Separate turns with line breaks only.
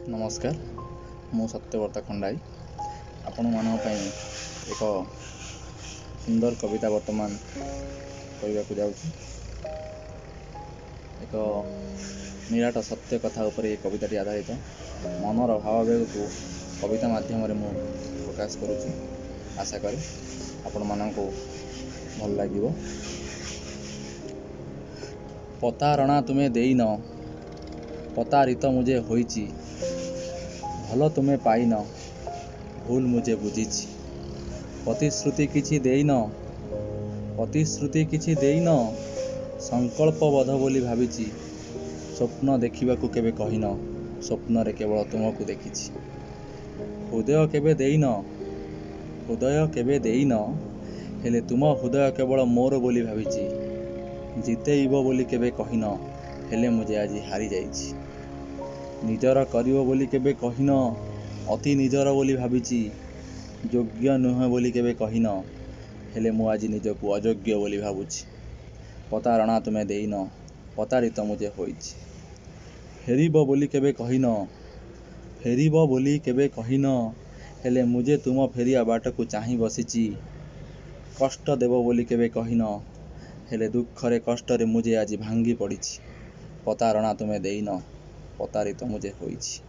नमस्कार मु सत्यव्रत खंडाई आपण मानक एक सुंदर कविता वर्तमान कहवाक जाऊँ। एक निराट सत्य कथा उपर कविताटी आधारित मनर भावावेग को कविता माध्यम मु प्रकाश करुच्ची। आशा करे आपण मानक भल लगे। पतारणा तुम्हें देइन पतारित मुझे होइची, भल तुम्हें पाइन भूल मुझे बुझीची। प्रतिश्रुति किछि देइन संकल्पबद्ध बोली भाविची। स्वप्न देखिबाकू केबे कहिन स्वप्न रे केवल तुमको देखिची। हृदय केबे देइन हेले तुम हृदय केवल मोर बोली भाविची। जितेइब बोली केबे कहिन हेले मुझे आज हारी जाइछि। निजर करियो बोली केबे कहिन अति निजर बोली भाविची। योग्य नुह बोली केबे कहिन हेले मु आज निजको अयोग्य बोली भावुछि। पतारणा तुम्हें देइन पतारित मुझे होइछि। फेरिब बोली केबे कहिन हेले मुझे तुम फेरिया बाटको चाहि बसिछि। कष्ट देव बोली केबे कहिन हेले दुखरे कष्टरे मुझे आज भांगी पड़िछि। पतारणा तुम्हें देइन पतारित मुझे होइछि।